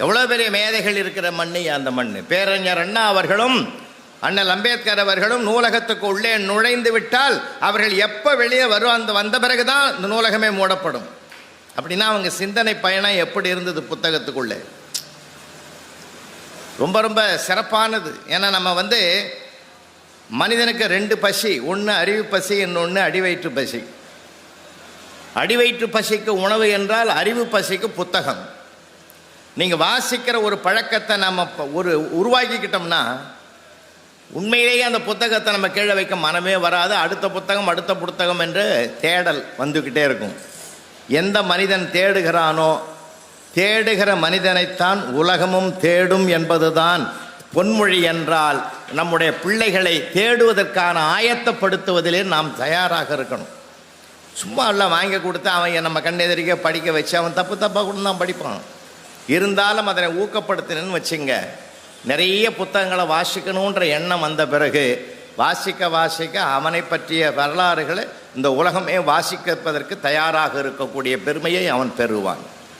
எவ்வளோ பெரிய மேதைகள் இருக்கிற மண்ணு அந்த மண். பேரறிஞர் அண்ணா அவர்களும் அண்ணல் அம்பேத்கர் அவர்களும் நூலகத்துக்கு உள்ளே நுழைந்து விட்டால் அவர்கள் எப்போ வெளியே வந்த பிறகுதான் இந்த நூலகமே மூடப்படும். அப்படின்னா அவங்க சிந்தனை பயணம் எப்படி இருந்தது புத்தகத்துக்குள்ளே. ரொம்ப ரொம்ப சிறப்பானது. ஏன்னா நம்ம மனிதனுக்கு 2 பசி, ஒன்று அறிவு பசி, இன்னொன்று அடிவயிற்று பசி. அடிவயிற்று பசிக்கு உணவு என்றால் அறிவு பசிக்கு புத்தகம். நீங்கள் வாசிக்கிற ஒரு பழக்கத்தை நம்ம உருவாக்கிக்கிட்டோம்னா உண்மையிலேயே அந்த புத்தகத்தை நம்ம கீழே வைக்க மனமே வராது. அடுத்த புத்தகம் என்று தேடல் வந்துக்கிட்டே இருக்கும். எந்த மனிதன் தேடுகிறானோ தேடுகிற மனிதனைத்தான் உலகமும் தேடும் என்பதுதான் பொன்மொழி. என்றால் நம்முடைய பிள்ளைகளை தேடுவதற்கான ஆயத்தப்படுத்துவதிலே நாம் தயாராக இருக்கணும். சும்மா எல்லாம் வாங்கி கொடுத்து அவன் நம்ம கண்ணெதிரிக்க படிக்க வச்சு அவன் தப்பாக கூட தான் படிப்பான். இருந்தாலும் அதனை ஊக்கப்படுத்தினு வச்சுங்க, நிறைய புத்தகங்களை வாசிக்கணுன்ற எண்ணம் வந்த பிறகு வாசிக்க அவனை பற்றிய வரலாறுகளை இந்த உலகமே வாசிப்பதற்கு தயாராக இருக்கக்கூடிய பெருமையை அவன் பெறுவான்.